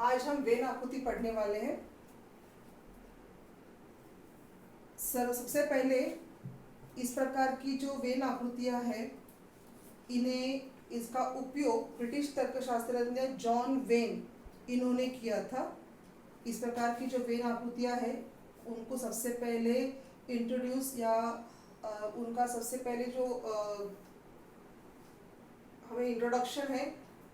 आज हम वेन आकृति पढ़ने वाले हैं। सबसे पहले इस प्रकार की जो वेन आकृतियां हैं, इसका उपयोग ब्रिटिश तर्कशास्त्रज्ञ जॉन वेन इन्होंने किया था। इस प्रकार की जो वेन आकृतियां हैं उनको सबसे पहले इंट्रोड्यूस या उनका सबसे पहले जो हमें इंट्रोडक्शन है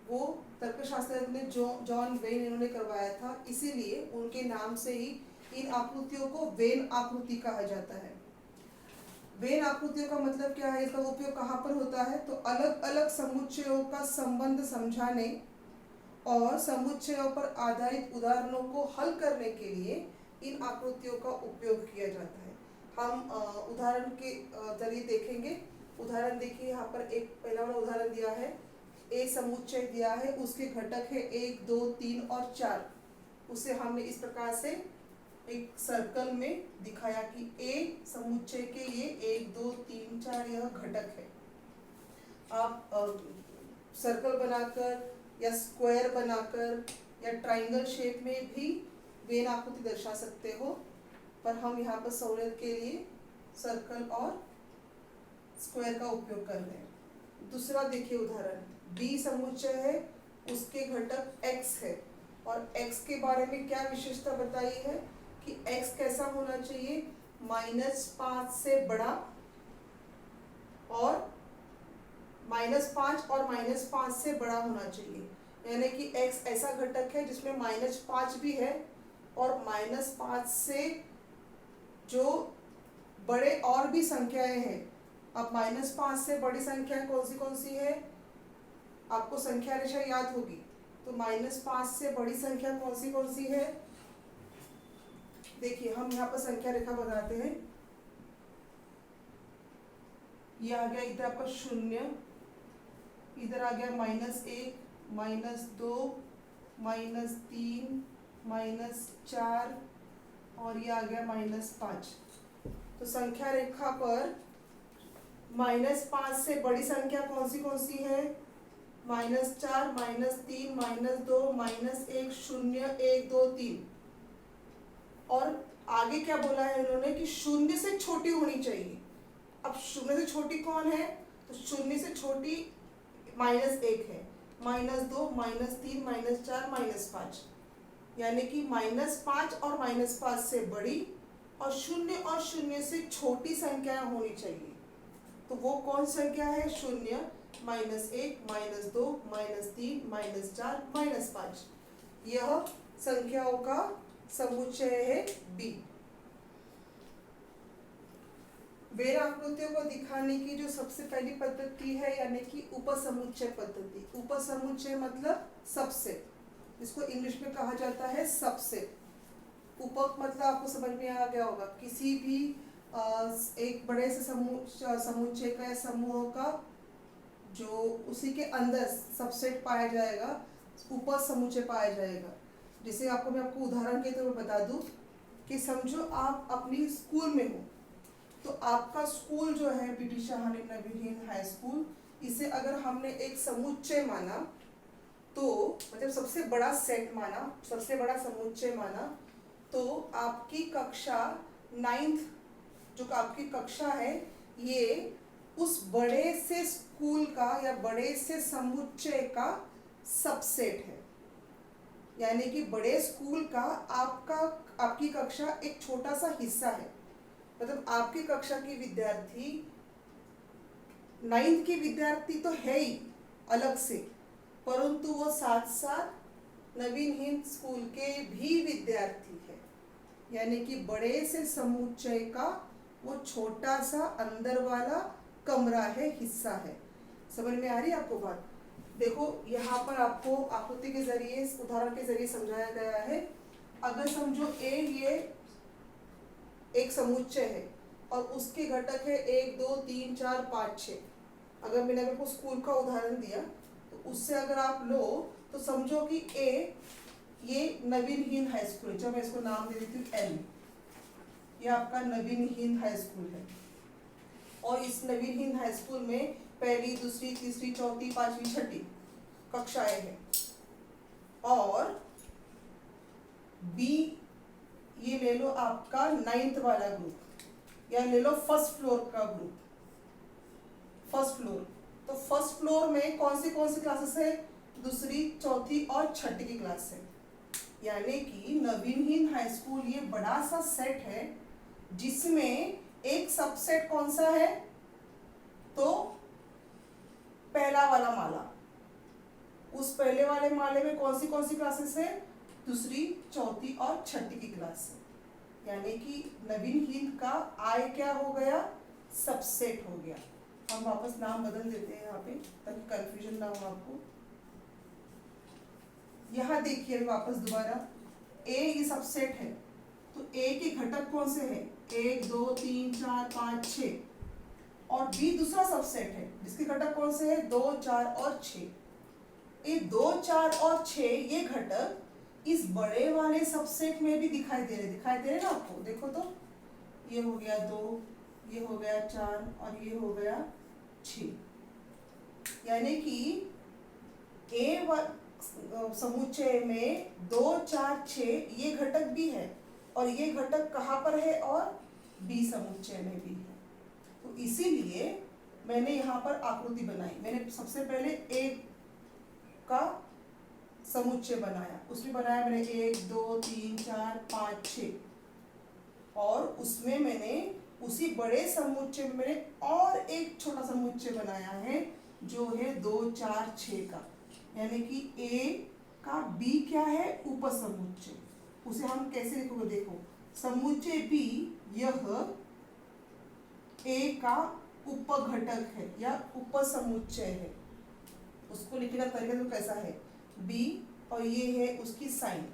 वो तर्कशास्त्रज्ञ जॉन वेन इन्होंने करवाया था। इसीलिए उनके नाम से ही इन आकृतियों को वेन आकृति कहा जाता है। वेन आकृतियों का मतलब क्या है, इसका उपयोग कहाँ पर होता है, तो अलग अलग समुच्चयों का संबंध समझाने और समुच्चयों पर आधारित उदाहरणों को हल करने के लिए इन आकृतियों का उपयोग किया जाता है। हम उदाहरण के जरिए देखेंगे। उदाहरण देखिए, यहाँ पर एक पहला वाला उदाहरण दिया है। ए समुच्चय दिया है, उसके घटक है 1, 2, 3 और 4। उसे हमने इस प्रकार से एक सर्कल में दिखाया कि ए समुच्चय के ये 1, 2, 3, 4 यह घटक है। आप सर्कल बनाकर या स्क्वायर बनाकर या ट्राइंगल शेप में भी वेन आकृति दर्शा सकते हो, पर हम यहाँ पर सहूलियत के लिए सर्कल और स्क्वायर का उपयोग कर रहे हैं। दूसरा देखिए उदाहरण, बी समुच्चय है, उसके घटक x है और x के बारे में क्या विशेषता बताई है कि x कैसा होना चाहिए, -5 से बड़ा और -5 और -5 से बड़ा होना चाहिए। यानी कि x ऐसा घटक है जिसमें -5 भी है और -5 से जो बड़े और भी संख्याएं हैं। अब -5 से बड़ी संख्या कौन सी है, आपको संख्या रेखा याद होगी, तो -5 से बड़ी संख्या कौन सी है। देखिए हम यहाँ पर संख्या रेखा बनाते हैं। ये आ गया इधर आपका 0, इधर आ गया -1, -2, -3, -4 और ये आ गया -5। तो संख्या रेखा पर -5 से बड़ी संख्या कौन सी है, -4, -3, -2, -1, 0, 1, 2, 3। और आगे क्या बोला है इन्होंने कि 0 से छोटी होनी चाहिए। अब 0 से छोटी कौन है, तो 0 से छोटी -1 है, -2, -3, -4, -5। यानी कि -5 और -5 से बड़ी और 0 और 0 से छोटी संख्याएं होनी चाहिए। तो वो कौन संख्या है, 0, -1, -2, -3, -4, -5। यह संख्याओं का समुच्चय है बी। वेन आकृतियों को दिखाने की जो सबसे पहली पद्धति है यानी कि उपसमुच्चय पद्धति। उपसमुच्चय मतलब सबसेट, इसको इंग्लिश में कहा जाता है सबसेट। उपक मतलब आपको समझ में आ गया होगा, किसी भी एक बड़े से समुच्चय का या समूह का जो उसी के अंदर सबसेट पाया जाएगा, उपसमुच्चय पाया जाएगा। जैसे मैं आपको उदाहरण के तौर पर बता दूं कि समझो आप अपनी स्कूल में हो, तो आपका स्कूल जो है ब्रिटिश नवीन हिंद हाई स्कूल, इसे अगर हमने एक समुच्चय माना, तो मतलब सबसे बड़ा सेट माना, सबसे बड़ा समुच्चय माना, तो आपकी कक्षा 9th जो आपकी कक्षा है ये उस बड़े से स्कूल का या बड़े से समुच्चय का सबसेट है। यानी कि बड़े स्कूल का आपकी कक्षा एक छोटा सा हिस्सा है। मतलब आपकी कक्षा की विद्यार्थी 9th की विद्यार्थी तो है ही अलग से, परंतु वो साथ साथ नवीन हिंद स्कूल के भी विद्यार्थी है। यानी कि बड़े से समुच्चय का वो छोटा सा अंदर वाला कमरा है, हिस्सा है। समझ में आ रही है आपको बात। देखो यहाँ पर आपको आकृति के जरिए, उदाहरण के जरिए समझाया गया है। अगर समझो ए ये एक समुच्चय है और उसके घटक है 1, 2, 3, 4, 5, 6। अगर मैंने आपको स्कूल का उदाहरण दिया तो उससे अगर आप लो तो समझो कि ए ये नवीन हिंद हाई स्कूल है। जब मैं इसको नाम दे देती हूँ एल, ये आपका नवीन हिंद हाई स्कूल है। और इस नवीन हिंद हाई स्कूल में पहली, दूसरी, तीसरी, चौथी, 5वीं, 6ठी कक्षाएं हैं। और आपका 9th वाला ग्रुप, या ले लो फर्स्ट फ्लोर का ग्रुप, फर्स्ट फ्लोर। तो फर्स्ट फ्लोर में कौन सी क्लासेस है? दूसरी, चौथी और छठी की क्लास है। यानी कि नवीन हिंद हाई स्कूल ये बड़ा सा सेट है जिसमें एक सबसेट कौन सा है? तो पहला वाला माला। उस पहले वाले माले में कौन सी क्लासेस है? दूसरी, चौथी और छठी की क्लास है। यानी कि नवीन हिंद का आई क्या हो गया? सबसेट हो गया। हम वापस नाम बदल देते हैं यहाँ पे ताकि कंफ्यूजन ना हो आपको। यहाँ देखिए वापस दोबारा, ए ये सबसेट है तो ए के घटक कौन से हैं? 1 2 3 4 5 6। और बी दूसरा सबसेट है जिसके घटक कौन से हैं? 2 4 और 6। ये 2 4 और 6 ये घटक इस बड़े वाले सबसेट में भी दिखाई दे रहे ना आपको? देखो तो ये हो गया 2, ये हो गया 4 और ये हो गया 6। यानी कि ए समुच्चय में 2 4 6 ये घटक भी है और ये घटक कहाँ पर है? और बी समुच्चय में भी है। तो इसीलिए मैंने यहाँ पर आकृति बनाई। मैंने सबसे पहले ए का समुच्चय बनाया, उसमें बनाया मैंने 1 2 3 4 5 6 और उसमें मैंने उसी बड़े समुच्चय में मैंने और एक छोटा समुच्चय बनाया है जो है 2 4 6 का। यानी कि ए का बी क्या है? उपसमुच्चय। उसे हम कैसे लिखोगे? देखो, समुच्चय बी यह ए का उपघटक है या उपसमुच्चय है। उसको लिखने का तरीका तो कैसा है? बी और ये है उसकी साइन,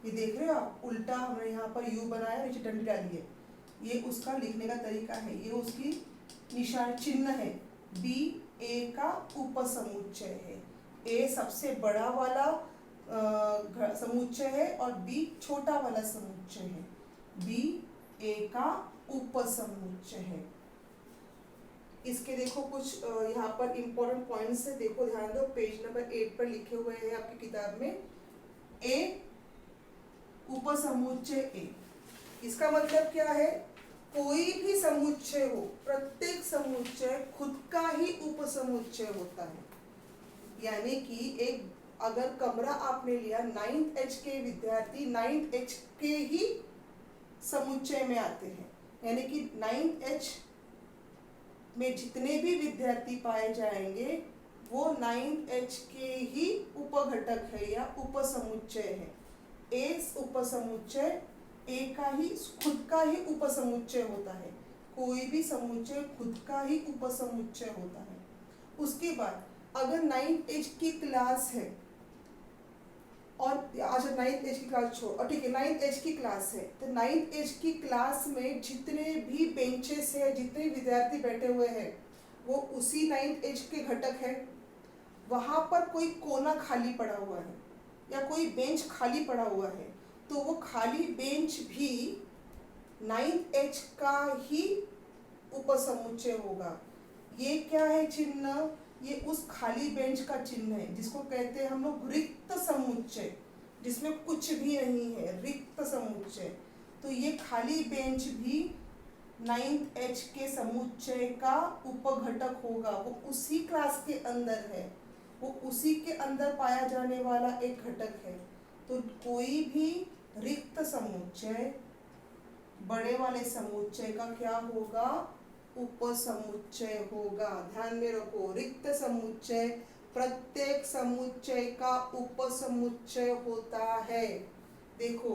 ये देख रहे हो आप, उल्टा हमने यहाँ पर यू बनाया, नीचे डंडी डाली है। ये उसका लिखने का तरीका है, ये उसकी निशान चिन्ह है। बी ए का उपसमुच्चय है। ए सबसे बड़ा वाला समुच्चय है और बी छोटा वाला समुच्चय है। बी ए का उपसमुच्चय है। इसके देखो कुछ यहाँ पर इंपॉर्टेंट पॉइंट्स है, देखो ध्यान दो, पेज नंबर 8 पर लिखे हुए हैं आपकी किताब में। ए उपसमुच्चय ए, इसका मतलब क्या है? कोई भी समुच्चय हो, प्रत्येक समुच्चय खुद का ही उपसमुच्चय होता है। यानी कि एक अगर कमरा आपने लिया, 9th H के विद्यार्थी 9th H के ही समुच्चय में आते हैं। यानी कि 9th H में जितने भी विद्यार्थी पाए जाएंगे वो 9th H के ही उपघटक है या उपसमुच्चय है। ए उपसमुच्चय ए का ही खुद का ही उपसमुच्चय होता है। कोई भी समुच्चय खुद का ही उपसमुच्चय होता है। उसके बाद अगर 9th H की क्लास है और अच्छा 9th H की क्लास छोड़, और ठीक है 9th H की क्लास है तो 9th H की क्लास में जितने भी बेंचेस है, जितने विद्यार्थी बैठे हुए हैं वो उसी 9th H के घटक है। वहाँ पर कोई कोना खाली पड़ा हुआ है या कोई बेंच खाली पड़ा हुआ है तो वो खाली बेंच भी 9th H का ही उपसमुच्चय होगा। ये क्या है चिन्ह? ये उस खाली बेंच का चिन्ह है जिसको कहते हैं हम लोग रिक्त समुच्चय, जिसमें कुछ भी नहीं है, रिक्त समुच्चय। तो ये खाली बेंच भी 9th H के समुच्चय का उपघटक होगा। वो उसी क्लास के अंदर है, वो उसी के अंदर पाया जाने वाला एक घटक है। तो कोई भी रिक्त समुच्चय बड़े वाले समुच्चय का क्या होगा? उपसमुच्चय होगा। ध्यान में रखो, रिक्त समुच्चय प्रत्येक समुच्चय का उपसमुच्चय होता है। देखो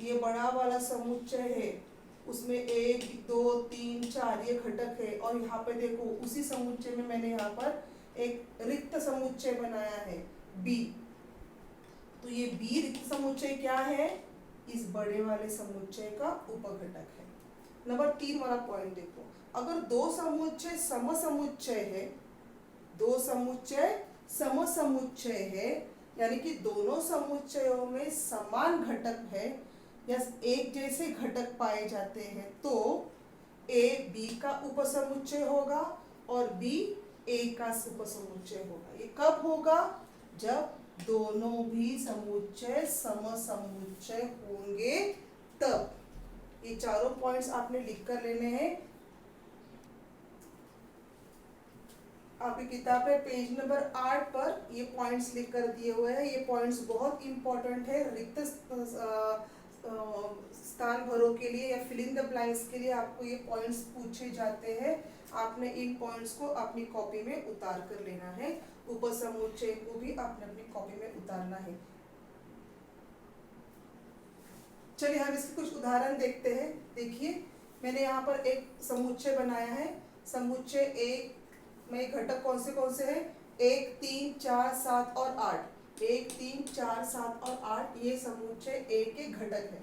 ये बड़ा वाला समुच्चय है, उसमें 1 2 3 4 ये घटक है और यहाँ पे देखो उसी समुच्चय में मैंने यहाँ पर एक रिक्त समुच्चय बनाया है बी। तो ये बी रिक्त समुच्चय क्या है? इस बड़े वाले समुच्चय का उपघटक है। नंबर 3 वाला पॉइंट देखो, अगर दो समुच्चय समसमुच्चय है, दो समुच्चय समसमुच्चय है यानी कि दोनों समुच्चयों में समान घटक है या एक जैसे घटक पाए जाते हैं तो ए बी का उपसमुच्चय होगा और बी ए का उपसमुच्चय होगा। ये कब होगा? जब दोनों भी समुच्चय समसमुच्चय होंगे तब। ये चारों पॉइंट्स आपने लिख कर लेने हैं। आपकी किताब है पेज नंबर 8 पर ये पॉइंट्स लिख कर दिए हुए हैं। ये पॉइंट्स बहुत इंपॉर्टेंट है रिक्त स्थान भरों के लिए या फिल इन द ब्लैंक्स के लिए आपको ये पॉइंट्स पूछे जाते हैं। आपने इन पॉइंट्स को अपनी कॉपी में उतार कर लेना है। उपसमुच्चय को भी आपने अपनी कॉपी में उतारना है। चलिए हम इसके कुछ उदाहरण देखते हैं। देखिए मैंने यहाँ पर एक समुच्चय बनाया है। समुच्चय एक में घटक कौन से हैं? 1, 3, 4, 7 और 8। 1, 3, 4, 7 और 8 ये समुच्चय ए के घटक है।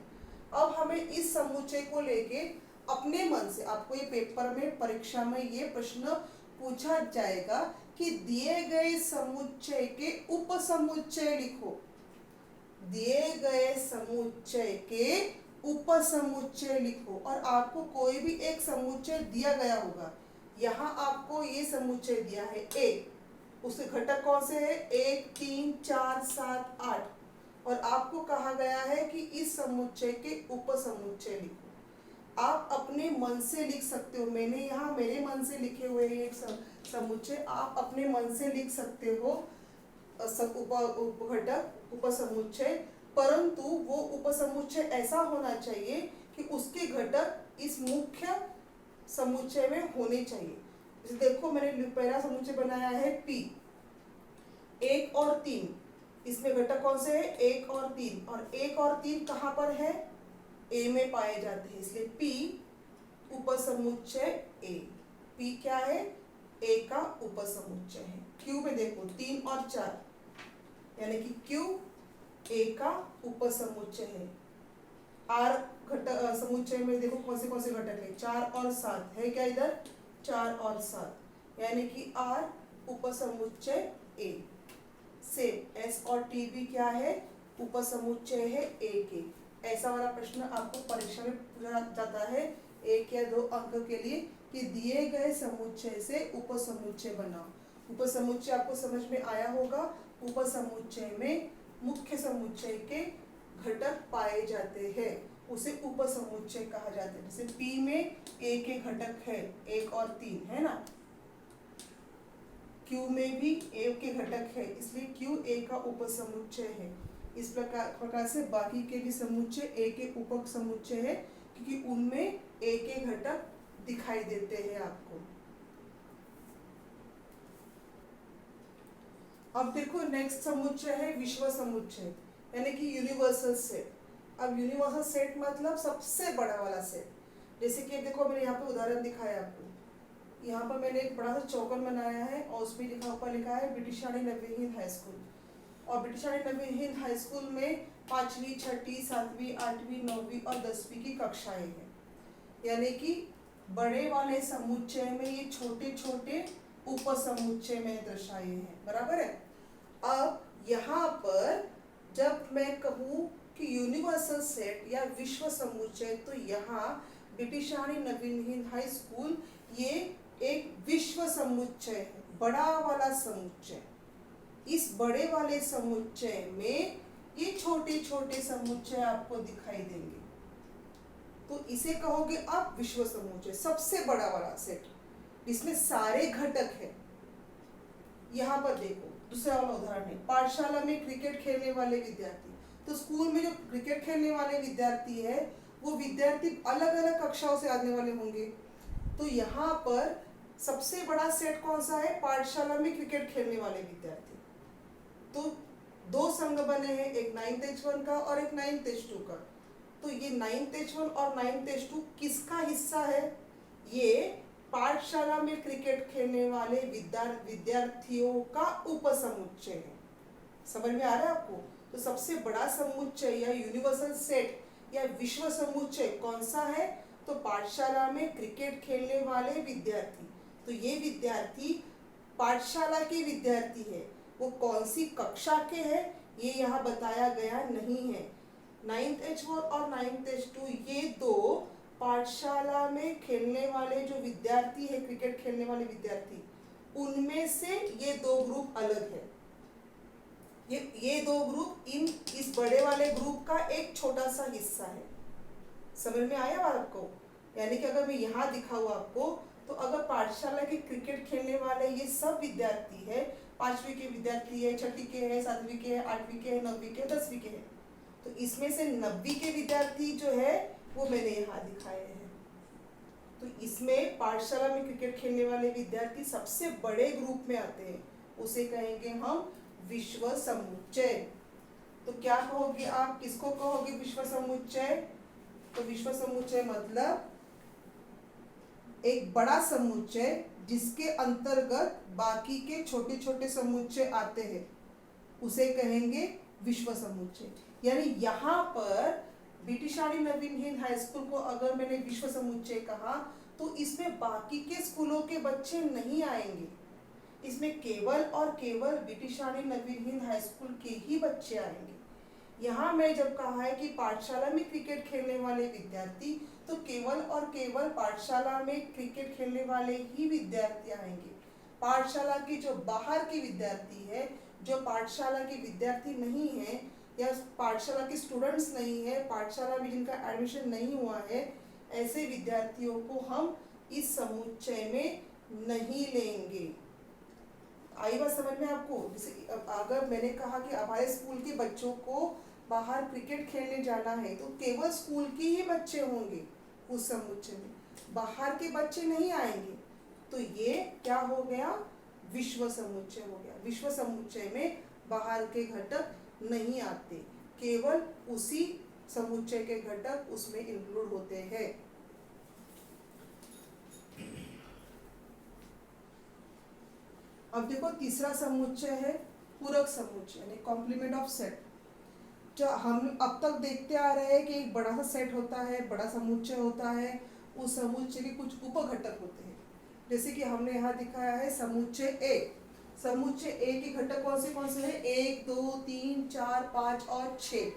अब हमें इस समुच्चय को लेके अपने मन से, आपको ये पेपर में परीक्षा में ये प्रश्न पूछा जाएगा कि दिए गए समुच्चय के उपसमुच्चय लिखो। दिए गए समुच्चय के उपसमुच्चय लिखो और आपको कोई भी एक समुच्चय दिया गया होगा। यहाँ आपको ये समुच्चय दिया है ए, उसके घटक कौन से है? 1, 3, 4, 7, 8 और आपको कहा गया है कि इस समुच्चय के उपसमुच्चय लिखो। आप अपने मन से लिख सकते हो। मैंने यहाँ मेरे मन से लिखे हुए हैं एक समुच्चय, आप अपने मन से लिख सकते हो घटक उपसमुच्चय, परंतु वो उपसमुच्चय ऐसा होना चाहिए कि उसके घटक इस मुख्य समुच्चय में होने चाहिए। जैसे देखो मैंने पहला समुच्चय बनाया है P, 1 और 3। इसमें घटक कौन से है? 1 और 3 और 1 और 3 कहाँ पर है? A में पाए जाते हैं, इसलिए P उपसमुच्चय A। P क्या है? A का उपसमुच्चय है। Q में देखो 3 और 4 यानी कि Q A का उपसमुच्चय है। R घटक समुच्चय में देखो कौन से घटक है? 4 और 7 है क्या? इधर 4 और 7 यानी कि R उपसमुच्चय A। सेम S और T भी क्या है? उपसमुच्चय है A के। ऐसा वाला प्रश्न आपको परीक्षा में पूछा जाता है 1 या 2 अंक के लिए कि दिए गए समुच्चय से उपसमुच्चय बनाओ। उपसमुच्चय आपको समझ में आया होगा। उपसमुच्चय में मुख्य समुच्चय के घटक पाए जाते हैं, उसे उपसमुच्चय कहा जाता है। जैसे P में A के घटक है 1 और 3 है ना, Q में भी A के घटक है इसलिए Q A का उपसमुच्चय है। इस प्रकार से बाकी के भी समुच्चय A के उपसमुच्चय है क्योंकि उनमें A के घटक दिखाई देते हैं आपको। अब देखो नेक्स्ट समुच्चय है विश्व समुच्चय यानी कि यूनिवर्सल सेट। अब यूनिवर्सल सेट मतलब सबसे बड़ा वाला सेट। जैसे कि देखो मैंने यहाँ पे उदाहरण दिखाया आपको। यहाँ पर मैंने एक बड़ा सा चौकोन बनाया है और उसमें ऊपर लिखा है ब्रिटिश रानी नवीन हिंद हाई स्कूल। और ब्रिटिश रानी नवीन हिंद हाई स्कूल में 5वीं, 6वीं, 7वीं, 8वीं, 9वीं और 10वीं की कक्षाएं हैं। यानी कि बड़े वाले समुच्चय में ये छोटे छोटे उपसमुच्चय में दर्शाए हैं, बराबर है। अब यहाँ पर जब मैं कहूँ कि यूनिवर्सल सेट या विश्व समुच्चय तो यहाँ ब्रिटिश रानी नवीन हिंद हाई स्कूल ये एक विश्व समुच्चय है, बड़ा वाला समुच्चय। इस बड़े वाले समुच्चय में ये छोटे छोटे समुच्चय आपको दिखाई देंगे तो इसे कहोगे आप विश्व समुच्चय, सबसे बड़ा वाला सेट इसमें सारे घटक है। यहाँ पर देखो दूसरा वाला उदाहरण है पाठशाला में क्रिकेट खेलने वाले विद्यार्थी। तो स्कूल में जो क्रिकेट खेलने वाले विद्यार्थी है वो विद्यार्थी अलग अलग कक्षाओं से आने वाले होंगे। तो यहाँ पर सबसे बड़ा सेट कौन सा है? पाठशाला में क्रिकेट खेलने वाले विद्यार्थी। तो 2 संघ बने हैं, एक 9th H1 का और एक 9th H2 का। तो ये 9th H1 और 9th H2 किसका हिस्सा है? ये पाठशाला में क्रिकेट खेलने वाले विद्यार्थियों का उपसमुच्चय है। समझ में आ रहा है आपको? तो सबसे बड़ा समुच्चय या यूनिवर्सल सेट या विश्व समुच्चय कौन सा है? तो पाठशाला में क्रिकेट खेलने वाले विद्यार्थी। तो ये विद्यार्थी पाठशाला के विद्यार्थी है, वो कौन सी कक्षा के हैं ये यहाँ बताया गया नहीं है। 9th H1 और 9th H2 ये 2 पाठशाला में खेलने वाले जो विद्यार्थी है, क्रिकेट खेलने वाले विद्यार्थी, उनमें से ये 2 ग्रुप अलग है। ये 2 ग्रुप इस बड़े वाले ग्रुप का एक छोटा सा हिस्सा है। समझ में आया बात आपको? यानी कि अगर मैं यहाँ दिखाऊँ आपको, तो अगर पाठशाला के क्रिकेट खेलने वाले ये सब विद्यार्थी है, 5वीं के विद्यार्थी है, 6ठी के है, 7वीं के है, 8वीं के है, 9वीं के, 10वीं के है, तो इसमें से 90 के विद्यार्थी जो है वो मैंने यहाँ दिखाए हैं। तो इसमें पाठशाला में क्रिकेट खेलने वाले विद्यार्थी सबसे बड़े ग्रुप में आते हैं, उसे कहेंगे हम विश्व समुच्चय। तो क्या कहोगे आप, किसको कहोगे विश्व समुच्चय? तो विश्व समुच्चय मतलब एक बड़ा समुच्चय जिसके अंतर्गत बाकी के छोटे छोटे समुच्चय आते हैं, उसे कहेंगे विश्व समुच्चय। यानी यहाँ पर ब्रिटिश रानी नवीन हिंद हाई स्कूल को अगर मैंने विश्व समुच्चय कहा, तो इसमें बाकी के स्कूलों के बच्चे नहीं आएंगे, इसमें केवल और केवल ब्रिटिश रानी नवीन हिंद हाई स्कूल के ही बच्चे आएंगे। यहाँ मैं जब कहा है कि पाठशाला में क्रिकेट खेलने वाले विद्यार्थी, तो केवल और केवल पाठशाला में क्रिकेट खेलने वाले ही विद्यार्थी आएंगे। पाठशाला के जो बाहर के विद्यार्थी है, जो पाठशाला के विद्यार्थी नहीं है या पाठशाला के स्टूडेंट्स नहीं है, पाठशाला में जिनका एडमिशन नहीं हुआ है, ऐसे विद्यार्थियों को हम इस समुच्चय में नहीं लेंगे। आई बात समझ में आपको? जैसे अगर मैंने कहा कि हमारे स्कूल के बच्चों को बाहर क्रिकेट खेलने जाना है, तो केवल स्कूल के ही बच्चे होंगे उस समुच्चय में, बाहर के बच्चे नहीं आएंगे। तो ये क्या हो गया, विश्व समुच्चय हो गया। विश्व समुच्चय में बाहर के घटक नहीं आते, केवल उसी समुच्चय के घटक उसमें इंक्लूड होते हैं। अब देखो तीसरा समुच्चय है पूरक समुच्चय, यानी कॉम्प्लीमेंट ऑफ सेट। जो हम अब तक देखते आ रहे हैं कि एक बड़ा सा सेट होता है, बड़ा समुच्चय होता है, उस समुच्चय के कुछ उपघटक होते हैं। जैसे कि हमने यहाँ दिखाया है समुच्चय ए। समुच्चय ए के घटक कौन से हैं? 1, 2, 3, 4, 5 और 6।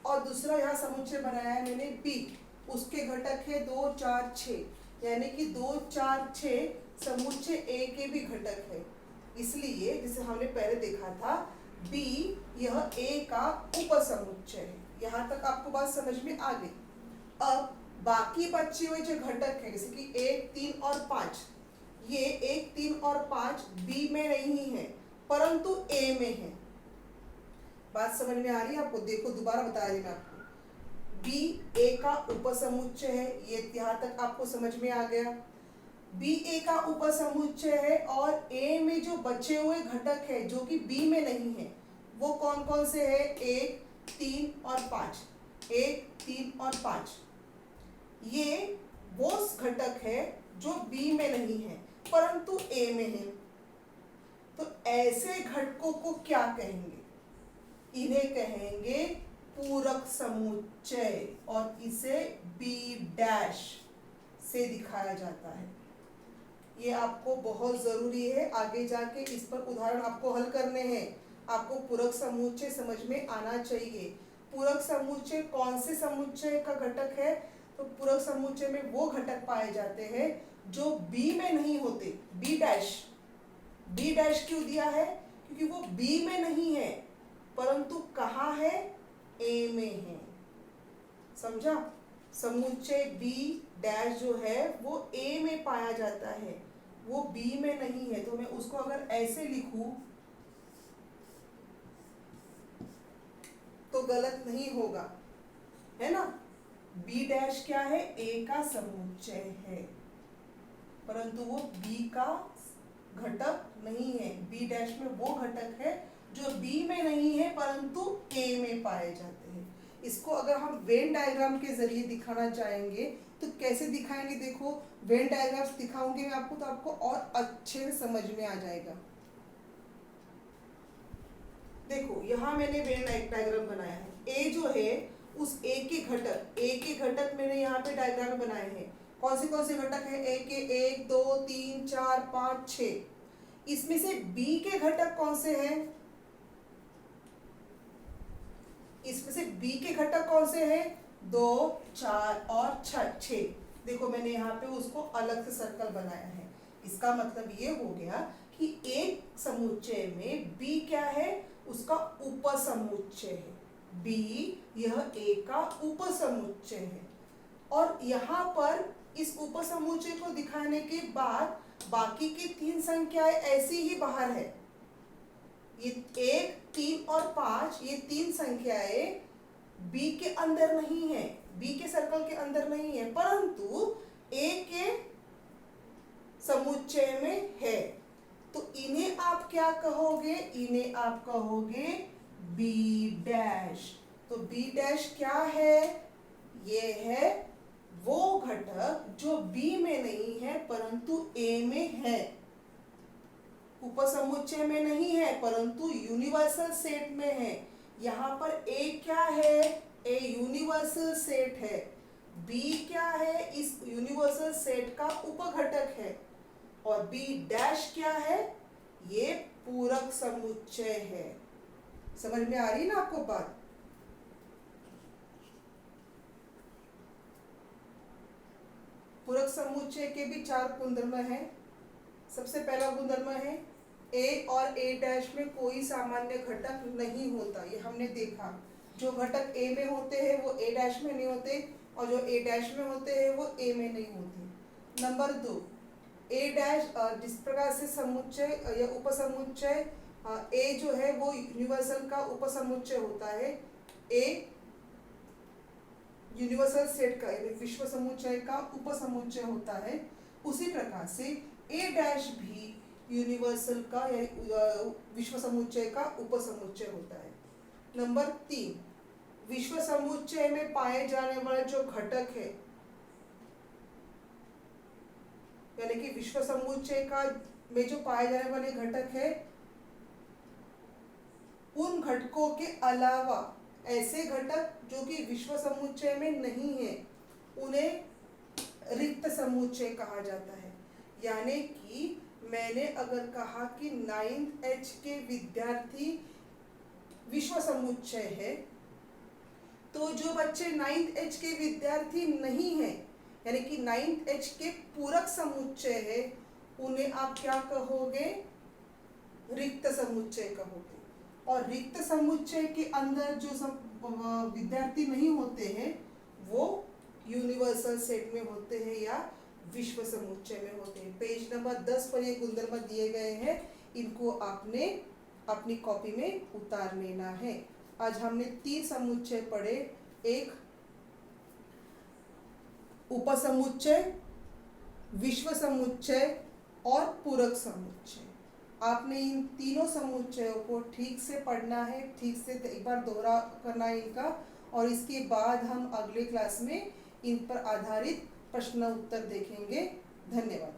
और दूसरा यहाँ समुच्चय बनाया है मैंने बी, उसके घटक है 2, 4, 6, यानी कि 2, 4, 6 समुच्चय ए के भी घटक है। इसलिए जैसे हमने पहले देखा था बी यह ए का उपसमुच्चय है। यहाँ तक आपको बात समझ में आ गई। अब बाकी बचे हुए जो घटक है, जैसे कि 1, 3 और 5, ये 1, 3 और 5 बी में नहीं है परंतु ए में है। बात समझ में आ रही है आपको? देखो दोबारा बता रही मैं आपको। बी ए का उपसमुच्चय है, ये यहाँ तक आपको समझ में आ गया। बी ए का उपसमुच्चय है और ए में जो बचे हुए घटक है जो कि बी में नहीं है, वो कौन कौन से है? 1, 3 और 5। 1, 3 और 5 ये वो घटक है जो बी में नहीं है परंतु ए में है। तो ऐसे घटकों को क्या कहेंगे? इन्हें कहेंगे पूरक समुच्चय, और इसे बी डैश से दिखाया जाता है। ये आपको बहुत जरूरी है, आगे जाके इस पर उदाहरण आपको हल करने हैं। आपको पूरक समुच्चय समझ में आना चाहिए। पूरक समुच्चय कौन से समुच्चय का घटक है? तो पूरक समुच्चय में वो घटक पाए जाते हैं जो बी में नहीं होते। बी डैश क्यों दिया है? क्योंकि वो बी में नहीं है परंतु कहाँ है? ए में है। समझा? समुच्चय बी डैश जो है वो ए में पाया जाता है, वो बी में नहीं है। तो मैं उसको अगर ऐसे लिखूं तो गलत नहीं होगा, है ना? बी डैश क्या है? ए का समुच्चय है परंतु वो बी का घटक नहीं है। बी डैश में वो घटक है जो बी में नहीं है परंतु ए में पाए जाते हैं। इसको अगर हम वेन डायग्राम के जरिए दिखाना चाहेंगे तो कैसे दिखाएंगे? देखो वेन डायग्राम्स दिखाऊंगी मैं आपको, तो आपको और अच्छे से समझ में आ जाएगा। देखो यहाँ मैंने वेन डायग्राम बनाया है। ए जो है उस ए के घटक मैंने यहाँ पे डायग्राम बनाए हैं। कौन से घटक है? ए के 1, 2, 3, 4, 5, 6। इसमें से बी के घटक कौन से हैं? इसमें से बी के घटक कौन से हैं? 2, 4 और 6। देखो मैंने यहाँ पे उसको अलग से सर्कल बनाया है। इसका मतलब ये हो गया कि एक समुच्चय में बी क्या है? उसका उपसमुच्चय है। बी यह ए का उपसमुच्चय है। और यहाँ पर इस उपसमुच्चय को दिखाने के बाद बाकी की 3 संख्याएं ऐसी ही बाहर है। ये 1, 3 और 5 ये 3 संख्याएं बी के अंदर नहीं है, बी के सर्कल के अंदर नहीं है, परंतु ए के समुच्चय में है। तो इन्हें आप क्या कहोगे? इन्हें आप कहोगे बी डैश। तो बी डैश क्या है? ये है वो घटक जो बी में नहीं है परंतु ए में है, उपसमुच्चय में नहीं है परंतु यूनिवर्सल सेट में है। यहाँ पर ए क्या है? ए यूनिवर्सल सेट है। बी क्या है? इस यूनिवर्सल सेट का उपघटक है। और बी डैश क्या है? ये पूरक समुच्चय है। समझ में आ रही ना आपको बात? पूरक समुच्चय के भी 4 गुणधर्म हैं। सबसे पहला गुणधर्म है ए और ए डैश में कोई सामान्य घटक नहीं होता। ये हमने देखा, जो घटक ए में होते हैं वो ए डैश में नहीं होते और जो ए डैश में होते हैं वो ए में नहीं होते। नंबर 2, ए डैश जिस प्रकार से समुच्चय या उपसमुच्चय ए जो है वो यूनिवर्सल का उपसमुच्चय होता है, ए यूनिवर्सल सेट का विश्व समुच्चय का उपसमुच्चय होता है, उसी प्रकार से ए डैश भी यूनिवर्सल का या विश्व समुच्चय का उपसमुच्चय होता है। नंबर 3, विश्व समुच्चय में पाए जाने वाले जो घटक है, यानी कि विश्व समुच्चय का में जो पाए जाने वाले घटक है, उन घटकों के अलावा ऐसे घटक जो कि विश्व समुच्चय में नहीं है उन्हें रिक्त समुच्चय कहा जाता है। यानी कि मैंने अगर कहा कि 9th H के विद्यार्थी विश्व समुच्चय है, तो जो बच्चे 9th H के विद्यार्थी नहीं है यानी कि 9th H के पूरक समुच्चय है, उन्हें आप क्या कहोगे? रिक्त समुच्चय कहोगे। और रिक्त समुच्चय के अंदर जो सब विद्यार्थी नहीं होते हैं वो यूनिवर्सल सेट में होते हैं या विश्व समुच्चय में होते हैं। पेज नंबर 10 पर ये गुणधर्म दिए गए हैं, इनको आपने अपनी कॉपी में उतार लेना है। आज हमने 3 समुच्चय पढ़े, एक उपसमुच्चय, विश्व समुच्चय और पूरक समुच्चय। आपने इन तीनों समुच्चयों को ठीक से पढ़ना है, ठीक से एक बार दोहरा करना है इनका, और इसके बाद हम अगले क्लास में इन पर आधारित प्रश्न उत्तर देखेंगे। धन्यवाद।